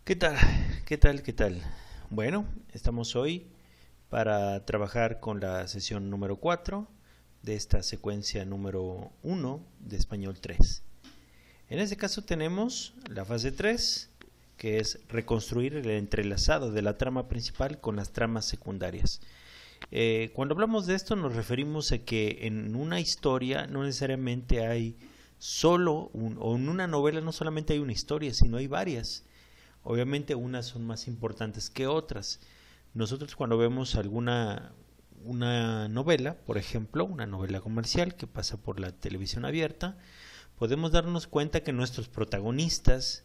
¿Qué tal? ¿Qué tal? ¿Qué tal? Bueno, estamos hoy para trabajar con la sesión número 4 de esta secuencia número 1 de Español 3. En este caso tenemos la fase 3, que es reconstruir el entrelazado de la trama principal con las tramas secundarias. Cuando hablamos de esto nos referimos a que en una historia no necesariamente hay o en una novela no solamente hay una historia, sino hay varias. Obviamente unas son más importantes que otras. Nosotros cuando vemos una novela, por ejemplo, una novela comercial que pasa por la televisión abierta, podemos darnos cuenta que nuestros protagonistas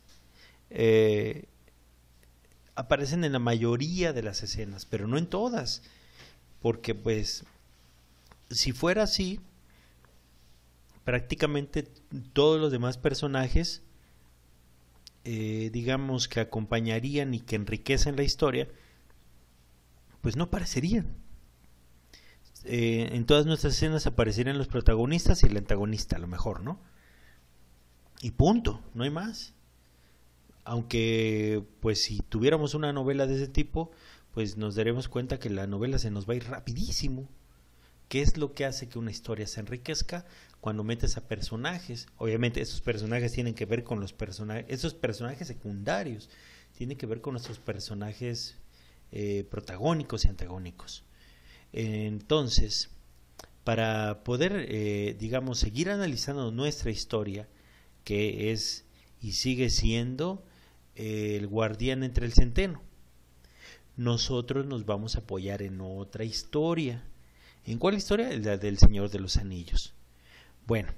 aparecen en la mayoría de las escenas, pero no en todas, porque pues si fuera así, prácticamente todos los demás personajes digamos que acompañarían y que enriquecen la historia, pues no aparecerían. En todas nuestras escenas aparecerían los protagonistas y el antagonista, a lo mejor, ¿no? Y punto, no hay más. Aunque, pues si tuviéramos una novela de ese tipo, pues nos daremos cuenta que la novela se nos va a ir rapidísimo. ¿Qué es lo que hace que una historia se enriquezca? Cuando metes a personajes. Obviamente esos personajes tienen que ver con los personajes, esos personajes secundarios tienen que ver con nuestros personajes protagónicos y antagónicos. Entonces, para poder, digamos, seguir analizando nuestra historia, que es y sigue siendo el guardián entre el centeno, nosotros nos vamos a apoyar en otra historia. ¿En cuál historia? La del Señor de los Anillos. Bueno,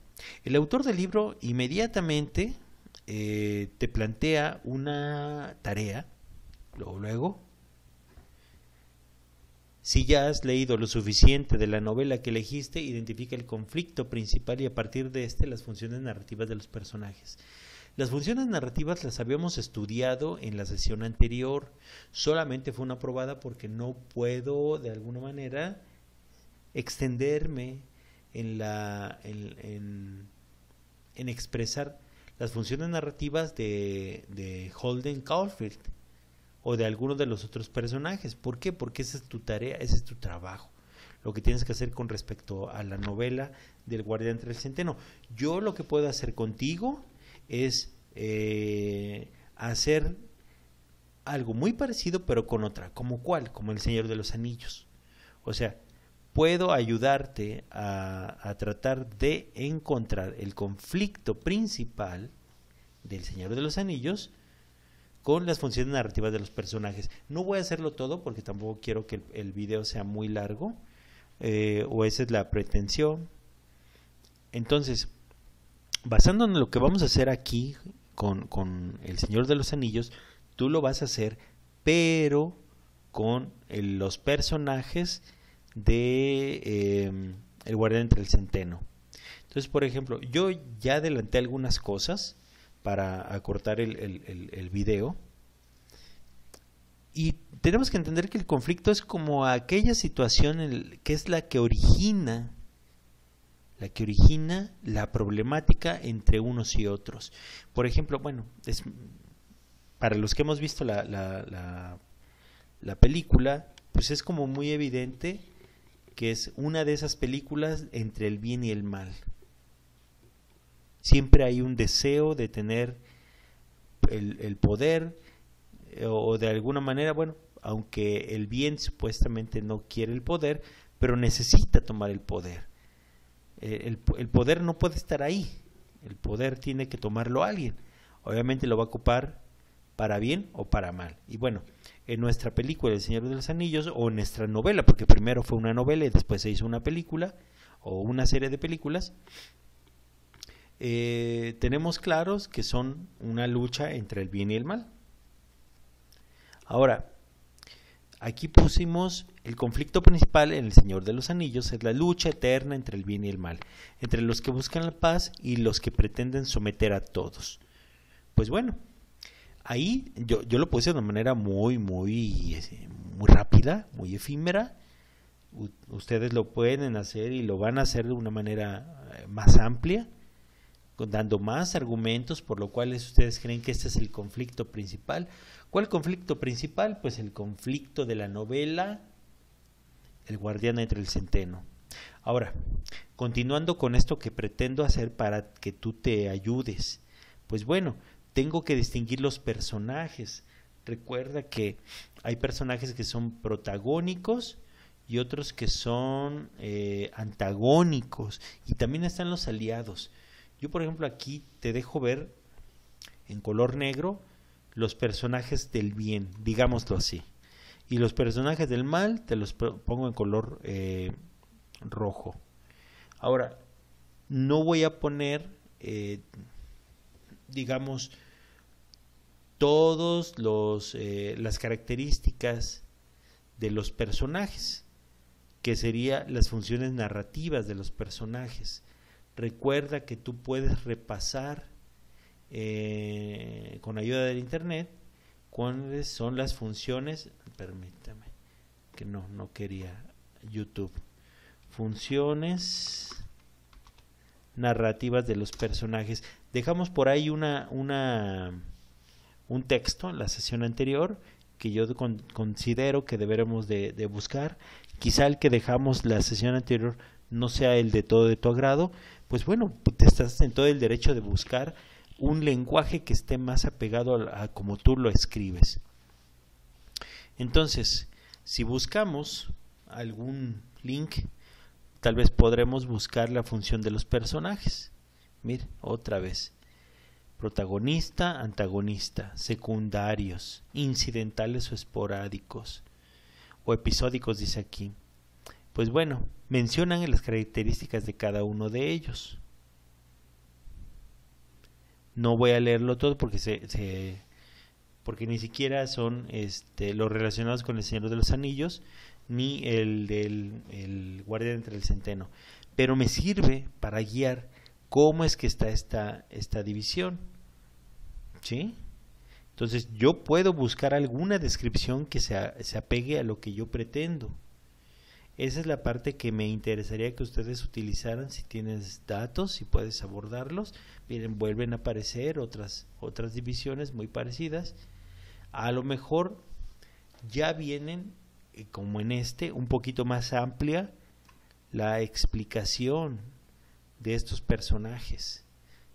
el autor del libro inmediatamente te plantea una tarea, luego, si ya has leído lo suficiente de la novela que elegiste, identifica el conflicto principal y a partir de este las funciones narrativas de los personajes. Las funciones narrativas las habíamos estudiado en la sesión anterior, solamente fue una probada porque no puedo de alguna manera extenderme en expresar las funciones narrativas de Holden Caulfield o de alguno de los otros personajes. ¿Por qué? Porque esa es tu tarea, ese es tu trabajo, lo que tienes que hacer con respecto a la novela del Guardián entre el Centeno. Yo lo que puedo hacer contigo es hacer algo muy parecido pero con otra, ¿como cuál? Como El Señor de los Anillos. O sea, puedo ayudarte a tratar de encontrar el conflicto principal del Señor de los Anillos con las funciones narrativas de los personajes. No voy a hacerlo todo porque tampoco quiero que el video sea muy largo, o esa es la pretensión. Entonces, basándonos en lo que vamos a hacer aquí con el Señor de los Anillos, tú lo vas a hacer, pero con los personajes de El Guardián entre el Centeno. Entonces, por ejemplo, yo ya adelanté algunas cosas para acortar el video, y tenemos que entender que el conflicto es como aquella situación que es la que origina la problemática entre unos y otros. Por ejemplo, bueno, para los que hemos visto la película, pues es como muy evidente que es una de esas películas entre el bien y el mal. Siempre hay un deseo de tener el poder, o de alguna manera, bueno, aunque el bien supuestamente no quiere el poder, pero necesita tomar el poder. El poder no puede estar ahí, el poder tiene que tomarlo alguien. Obviamente lo va a ocupar para bien o para mal. Y bueno, en nuestra película El Señor de los Anillos, o en nuestra novela, porque primero fue una novela y después se hizo una película o una serie de películas, tenemos claros que son una lucha entre el bien y el mal. Ahora, aquí pusimos el conflicto principal en El Señor de los Anillos, es la lucha eterna entre el bien y el mal, entre los que buscan la paz y los que pretenden someter a todos. Pues bueno, ahí yo lo puse de una manera muy rápida, muy efímera. Ustedes lo pueden hacer y lo van a hacer de una manera más amplia, dando más argumentos, por lo cual ustedes creen que este es el conflicto principal. ¿Cuál conflicto principal? Pues el conflicto de la novela El guardián entre el centeno. Ahora, continuando con esto que pretendo hacer para que tú te ayudes, pues bueno, tengo que distinguir los personajes. Recuerda que hay personajes que son protagónicos y otros que son antagónicos, y también están los aliados. Yo, por ejemplo, aquí te dejo ver en color negro los personajes del bien, digámoslo así, y los personajes del mal te los pongo en color rojo. Ahora, no voy a poner, digamos, todos las características de los personajes, que serían las funciones narrativas de los personajes. Recuerda que tú puedes repasar con ayuda del internet cuáles son las funciones. Permítame, que no quería YouTube. Funciones narrativas de los personajes. Dejamos por ahí un texto en la sesión anterior que yo considero que deberemos de buscar. Quizá el que dejamos la sesión anterior no sea el de todo de tu agrado, pues bueno, te estás en todo el derecho de buscar un lenguaje que esté más apegado a como tú lo escribes. Entonces, si buscamos algún link, tal vez podremos buscar la función de los personajes. Mire, otra vez. Protagonista, antagonista, secundarios, incidentales o esporádicos, o episódicos, dice aquí. Pues bueno, mencionan las características de cada uno de ellos. No voy a leerlo todo porque porque ni siquiera son los relacionados con el Señor de los Anillos, ni el guardián entre el centeno. Pero me sirve para guiar cómo es que está esta división. ¿Sí? Entonces yo puedo buscar alguna descripción que se apegue a lo que yo pretendo. Esa es la parte que me interesaría que ustedes utilizaran. Si tienes datos, si puedes abordarlos. Miren, vuelven a aparecer otras divisiones muy parecidas. A lo mejor ya vienen, como en un poquito más amplia la explicación de estos personajes,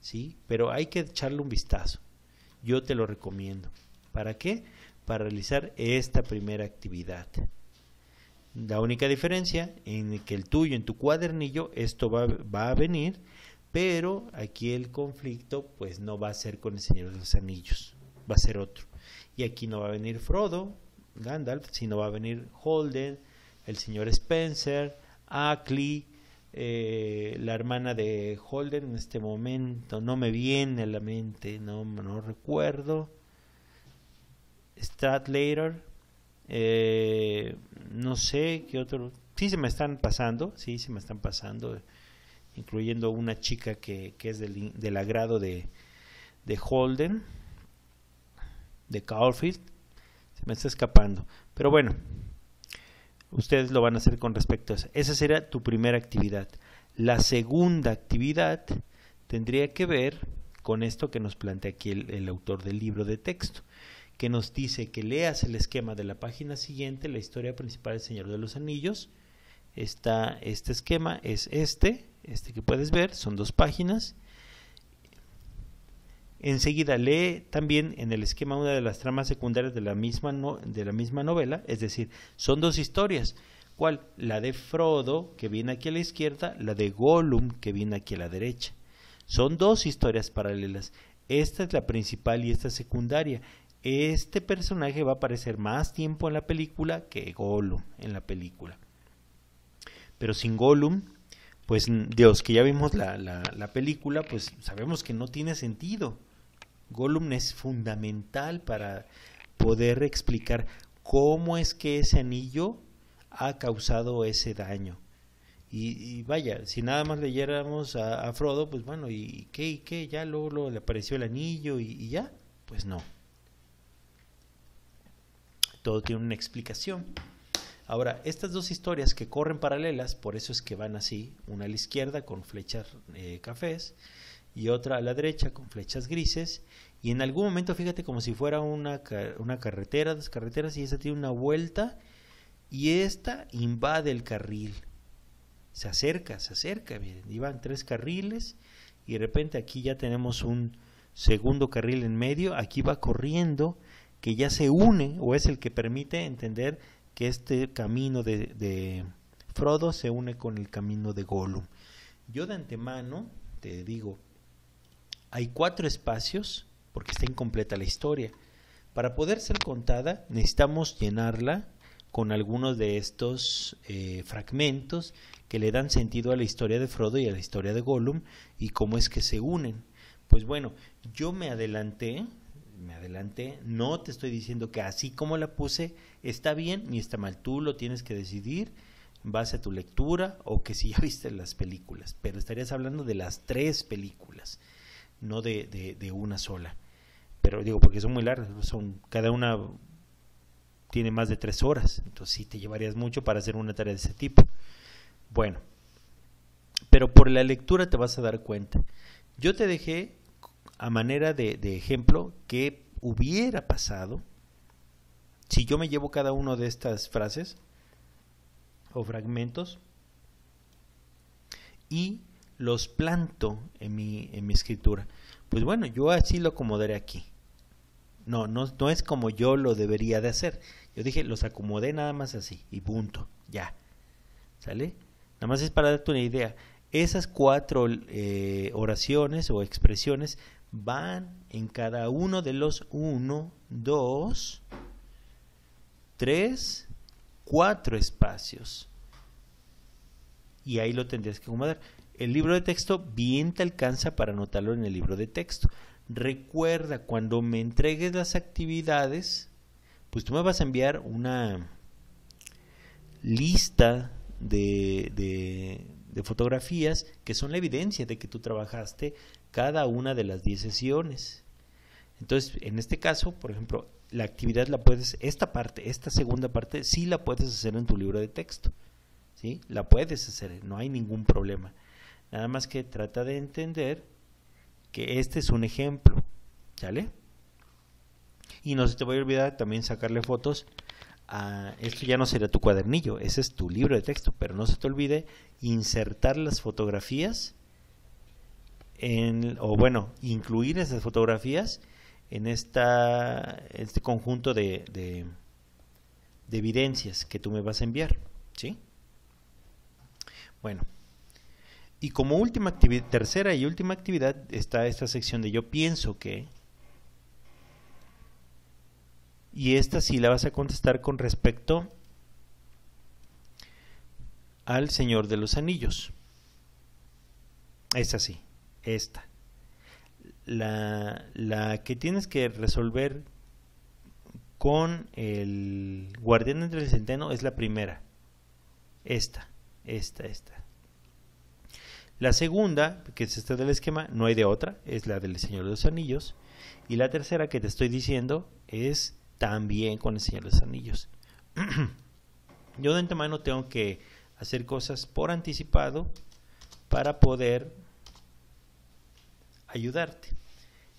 ¿sí? Pero hay que echarle un vistazo. Yo te lo recomiendo. ¿Para qué? Para realizar esta primera actividad. La única diferencia en que el tuyo, en tu cuadernillo, esto va a venir, pero aquí el conflicto pues no va a ser con el Señor de los Anillos, va a ser otro. Y aquí no va a venir Frodo, Gandalf, sino va a venir Holden, el señor Spencer, Ackley, la hermana de Holden. En este momento no me viene a la mente, no recuerdo. Stradlater, no sé qué otro. Sí se me están pasando, incluyendo una chica que es del agrado de Holden, de Caulfield. Se me está escapando, pero bueno, ustedes lo van a hacer con respecto a eso. Esa sería tu primera actividad. La segunda actividad tendría que ver con esto que nos plantea aquí el autor del libro de texto, que nos dice que leas el esquema de la página siguiente, la historia principal del Señor de los Anillos. Este esquema es este que puedes ver, son 2 páginas. Enseguida lee también en el esquema una de las tramas secundarias de la misma novela, es decir, son 2 historias. ¿Cuál? La de Frodo, que viene aquí a la izquierda, la de Gollum, que viene aquí a la derecha. Son 2 historias paralelas. Esta es la principal y esta secundaria. Este personaje va a aparecer más tiempo en la película que Gollum en la película. Pero sin Gollum, pues Dios, que ya vimos la película, pues sabemos que no tiene sentido. Gollum es fundamental para poder explicar cómo es que ese anillo ha causado ese daño. Y vaya, si nada más leyéramos a Frodo, pues bueno, ¿y qué? Ya luego le apareció el anillo y ya, pues no. Todo tiene una explicación. Ahora, estas 2 historias que corren paralelas, por eso es que van así, una a la izquierda con flechas cafés y otra a la derecha con flechas grises, y en algún momento fíjate como si fuera una carretera, dos carreteras, y esa tiene una vuelta y esta invade el carril, se acerca, miren, iban 3 carriles y de repente aquí ya tenemos un segundo carril en medio, aquí va corriendo, que ya se une o es el que permite entender que este camino de Frodo se une con el camino de Gollum. Yo de antemano te digo, hay 4 espacios porque está incompleta la historia. Para poder ser contada necesitamos llenarla con algunos de estos fragmentos que le dan sentido a la historia de Frodo y a la historia de Gollum y cómo es que se unen. Pues bueno, yo me adelanté, no te estoy diciendo que así como la puse está bien ni está mal, tú lo tienes que decidir en base a tu lectura o que si ya viste las películas, pero estarías hablando de las 3 películas, no de una sola. Pero digo, porque son muy largas, cada una tiene más de 3 horas, entonces sí te llevarías mucho para hacer una tarea de ese tipo. Bueno, pero por la lectura te vas a dar cuenta. Yo te dejé a manera de ejemplo qué hubiera pasado si yo me llevo cada una de estas frases o fragmentos y los planto en mi escritura. Pues bueno, yo así lo acomodaré aquí. No es como yo lo debería de hacer. Yo dije, los acomodé nada más así y punto, ya. ¿Sale? Nada más es para darte una idea. Esas 4 oraciones o expresiones van en cada uno de los 1, 2, 3, 4 espacios. Y ahí lo tendrías que acomodar. El libro de texto bien te alcanza para anotarlo en el libro de texto. Recuerda, cuando me entregues las actividades, pues tú me vas a enviar una lista de fotografías que son la evidencia de que tú trabajaste cada una de las 10 sesiones. Entonces, en este caso, por ejemplo, la actividad la puedes, esta segunda parte, sí la puedes hacer en tu libro de texto, ¿sí? La puedes hacer, no hay ningún problema. Nada más que trata de entender que este es un ejemplo, ¿sale? Y no se te vaya a olvidar también sacarle fotos a esto. Ya no será tu cuadernillo, ese es tu libro de texto, pero no se te olvide insertar las fotografías incluir esas fotografías en este conjunto de evidencias que tú me vas a enviar, ¿sí? Bueno, y como última actividad, tercera y última actividad, está esta sección de yo pienso que, y esta sí la vas a contestar con respecto al Señor de los Anillos. Esta sí, esta. La que tienes que resolver con el Guardián del Centeno es la primera. Esta. La segunda, que es esta del esquema, no hay de otra, es la del Señor de los Anillos. Y la tercera que te estoy diciendo es también con el Señor de los Anillos. Yo de antemano tengo que hacer cosas por anticipado para poder ayudarte.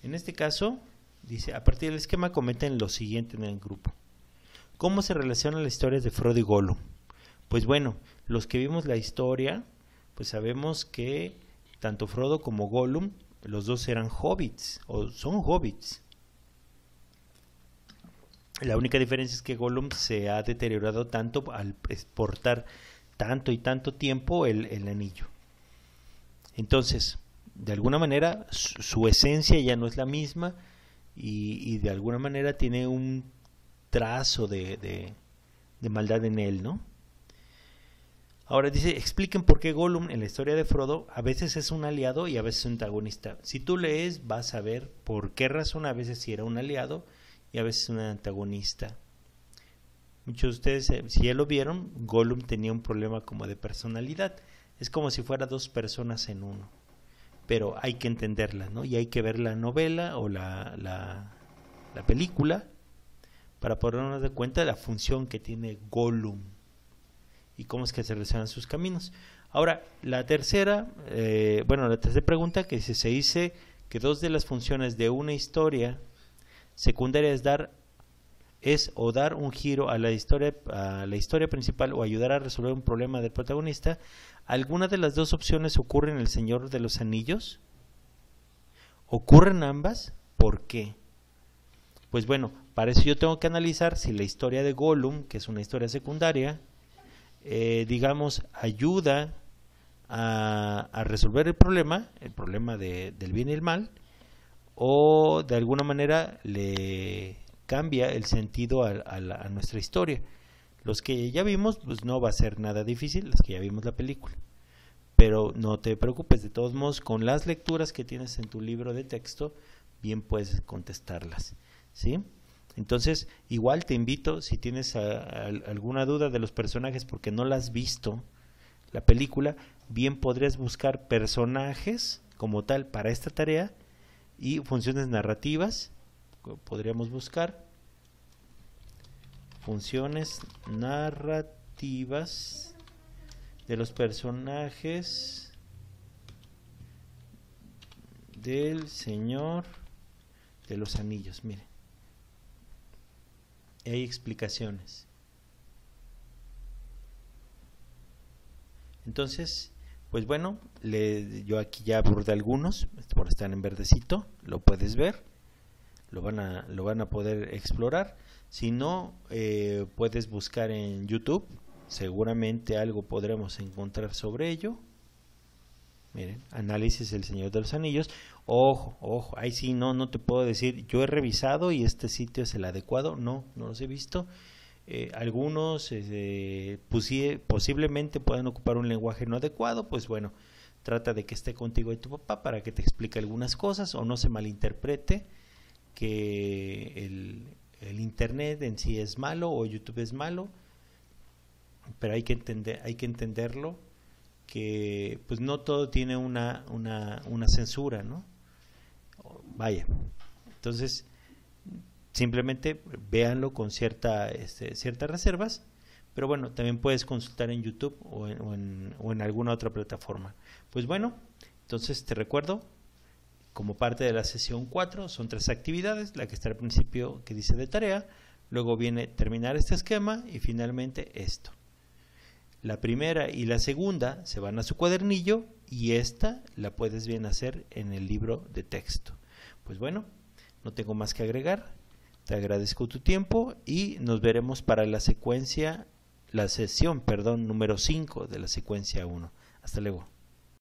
En este caso, dice, a partir del esquema comenten lo siguiente en el grupo. ¿Cómo se relacionan las historias de Frodo y Gollum? Pues bueno, los que vimos la historia, pues sabemos que tanto Frodo como Gollum, los dos eran hobbits, o son hobbits. La única diferencia es que Gollum se ha deteriorado tanto al exportar tanto y tanto tiempo el anillo. Entonces, de alguna manera, su esencia ya no es la misma y de alguna manera tiene un trazo de maldad en él, ¿no? Ahora dice, expliquen por qué Gollum en la historia de Frodo a veces es un aliado y a veces un antagonista. Si tú lees, vas a ver por qué razón a veces sí era un aliado y a veces un antagonista. Muchos de ustedes, si ya lo vieron, Gollum tenía un problema como de personalidad. Es como si fuera 2 personas en uno. Pero hay que entenderla, ¿no? Y hay que ver la novela o la película para podernos dar cuenta de la función que tiene Gollum y cómo es que se relacionan sus caminos. Ahora, la tercera pregunta que se dice que dos de las funciones de una historia secundaria es dar un giro a la historia principal o ayudar a resolver un problema del protagonista. ¿Alguna de las dos opciones ocurre en El Señor de los Anillos? ¿Ocurren ambas? ¿Por qué? Pues bueno, para eso yo tengo que analizar si la historia de Gollum, que es una historia secundaria, ayuda a resolver el problema del bien y el mal, o de alguna manera le cambia el sentido a nuestra historia. Los que ya vimos, pues no va a ser nada difícil, los que ya vimos la película. Pero no te preocupes, de todos modos, con las lecturas que tienes en tu libro de texto, bien puedes contestarlas, ¿sí? Entonces, igual te invito, si tienes alguna duda de los personajes porque no la has visto, la película, bien podrías buscar personajes como tal para esta tarea y funciones narrativas. Podríamos buscar funciones narrativas de los personajes del Señor de los Anillos. Miren, hay explicaciones. Entonces, pues bueno, yo aquí ya abordé algunos, por estar en verdecito, lo puedes ver, lo van a poder explorar. Si no, puedes buscar en YouTube, seguramente algo podremos encontrar sobre ello. Miren, análisis del Señor de los Anillos. Ojo, ahí sí no te puedo decir, yo he revisado y este sitio es el adecuado, no los he visto. Algunos posiblemente puedan ocupar un lenguaje no adecuado, pues bueno, trata de que esté contigo y tu papá para que te explique algunas cosas o no se malinterprete que el internet en sí es malo o YouTube es malo, pero hay que entenderlo, que pues no todo tiene una censura, ¿no? Vaya, entonces simplemente véanlo con ciertas reservas, pero bueno, también puedes consultar en YouTube o en alguna otra plataforma. Pues bueno, entonces te recuerdo, como parte de la sesión 4, son 3 actividades, la que está al principio que dice de tarea, luego viene terminar este esquema y finalmente esto. La primera y la segunda se van a su cuadernillo y esta la puedes bien hacer en el libro de texto. Pues bueno, no tengo más que agregar. Te agradezco tu tiempo y nos veremos para la sesión número 5 de la secuencia 1. Hasta luego.